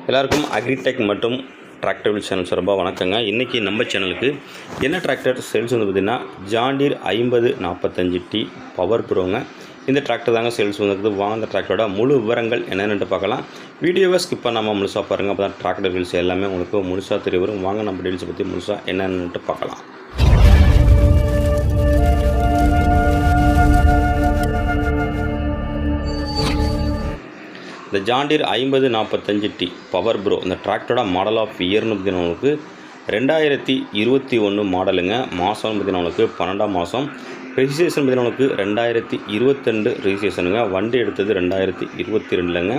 எல்லாருக்கும் அக்ரிடெக் மற்றும் tractor channel சார்பாக வணக்கங்க. இன்றைக்கி நம்ம சேனலுக்கு என்ன டிராக்டர் சேல்ஸ் வந்து பார்த்திங்கன்னா ஜான் டீர் 5045T பவர் ப்ரோங்க. இந்த டிராக்டர் தாங்க சேல்ஸ் வந்துருக்குது. வாங்க அந்த டிராக்டரோட முழு விவரங்கள் என்னென்னு பார்க்கலாம். வீடியோவை ஸ்கிப் பண்ணாமல் முழுசாக பாருங்கள். அப்போ தான் டிராக்டர் டீல்ஸ் எல்லாமே உங்களுக்கு முழுசாக தெரிய வரும். வாங்க நம்ம டீல்ஸை பற்றி முழுசாக என்னென்னு பார்க்கலாம். இந்த John deer 5045T power bro இந்த டிராக்டரோட மாடல் ஆஃப் இயர்னு பார்த்தீங்கன்னா உங்களுக்கு 2021 மாடலுங்க. மாதம் பார்த்தீங்கன்னா உங்களுக்கு 12ஆம் மாதம். ரெஜிஸ்ட்ரேஷன் பார்த்தீங்கன்னா உங்களுக்கு 2022 ரெஜிஸ்ட்ரேஷனுங்க. வண்டி எடுத்தது 2022ங்க.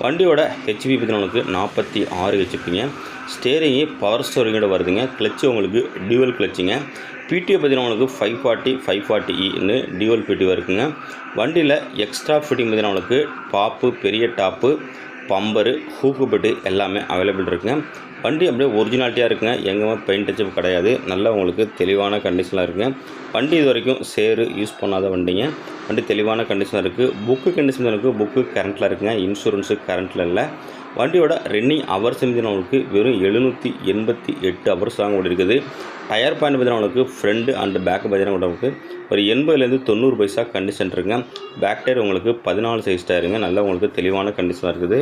வண்டியோட ஹெச்பி பார்த்தீங்கன்னா உங்களுக்கு 46 ஹெச்பிங்க. ஸ்டேரிங்கு பவர் ஸ்டோரிங்கோட வருதுங்க. கிளச்சு உங்களுக்கு டியூவல் கிளச்சுங்க. பிடிஓ பார்த்தீங்கன்னா உங்களுக்கு 540/540E டியூவல் பிடிஓ இருக்குங்க. வண்டியில் எக்ஸ்ட்ரா ஃபிட்டிங் பார்த்தீங்கன்னா உங்களுக்கு பாப்பு, பெரிய டாப்பு, பம்பரு, ஹூக்கு பெட்டு எல்லாமே அவைலபிள் இருக்குங்க. வண்டி அப்படியே ஒரிஜினாலிட்டியாக இருக்குங்க. எங்கேயுமே பெயிண்ட் டச்சப் கிடையாது. நல்லா உங்களுக்கு தெளிவான கண்டிஷனில் இருக்குங்க. வண்டி இது வரைக்கும் சேரு யூஸ் பண்ணாத வண்டிங்க. வண்டி தெளிவான கண்டிஷனில் இருக்குது. புக்கு கண்டிஷனில் இருக்குது. புக்கு கரண்ட்டில் இருக்குங்க. இன்சூரன்ஸு கரண்ட்டில் இல்லை. வண்டியோட ரன்னிங் ஹவர்ஸ் பார்த்தீங்கன்னா உங்களுக்கு வெறும் 788 ஹவர்ஸ் தாங்க ஓடி இருக்குது. டயர் பாயிண்ட் பார்த்தீங்கன்னா உங்களுக்கு ஃப்ரண்ட் அண்டு பேக் பார்த்தீங்கன்னா உங்களுக்கு ஒரு 80லேருந்து 90 பைசா கண்டிஷன் இருக்குங்க. பேக் டயர் உங்களுக்கு 14 சைஸ் டயருங்க. நல்லா உங்களுக்கு தெளிவான கண்டிஷனாக இருக்குது.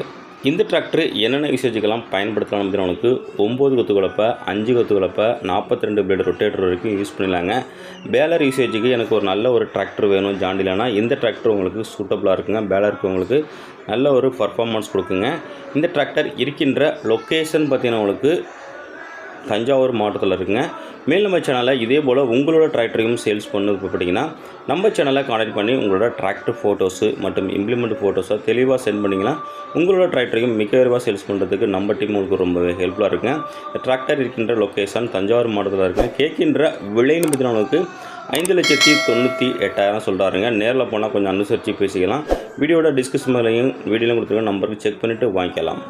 இந்த டிராக்டர் என்னென்ன யூசேஜுக்கெல்லாம் பயன்படுத்தலாம் அப்படின்னா உங்களுக்கு 9 கொத்து குழப்பை, 5 கொத்து குழப்பை, 42 பிளேடு ரொட்டேட்டர் வரைக்கும் யூஸ் பண்ணிடலாங்க. பேலர் யூசேஜுக்கு எனக்கு ஒரு நல்ல ஒரு டிராக்டர் வேணும் ஜாண்டிலனா இந்த டிராக்டர் உங்களுக்கு சூட்டபுளாக இருக்குங்க. பேலருக்கு உங்களுக்கு நல்ல ஒரு பர்ஃபார்மன்ஸ் கொடுக்குங்க. இந்த டிராக்டர் இருக்கின்ற லொக்கேஷன் பார்த்திங்கன்னா உங்களுக்கு தஞ்சாவூர் மாவட்டத்தில் இருக்குங்க. மேல் நம்ம சேனலில் இதே போல் உங்களோட டிராக்டரையும் சேல்ஸ் பண்ணது பார்த்தீங்கன்னா நம்ம சேனலை கான்டாக்ட் பண்ணி உங்களோட டிராக்டர் ஃபோட்டோஸு மற்றும் இம்ப்ளிமெண்ட் ஃபோட்டோஸை தெளிவாக சென்ட் பண்ணிங்கன்னா உங்களோட டிராக்டரையும் மிக விரைவாக சேல்ஸ் பண்ணுறதுக்கு நம்ம டீம் உங்களுக்கு ரொம்பவே ஹெல்ப்ஃபுல்லாக இருக்குங்க. இந்த டிராக்டர் இருக்கின்ற லொக்கேஷன் தஞ்சாவூர் மாவட்டத்தில் இருக்குங்க. கேட்கின்ற விலைன்னு பார்த்தீங்கன்னா உங்களுக்கு 5,98,000 சொல்கிறாருங்க. நேரில் போனால் கொஞ்சம் அனுசரித்து பேசிக்கலாம். வீடியோட டிஸ்கிரிப்ஷன்லையும் வீடியோலையும் கொடுத்துருக்க நம்பருக்கு செக் பண்ணிவிட்டு வாங்கிக்கலாம்.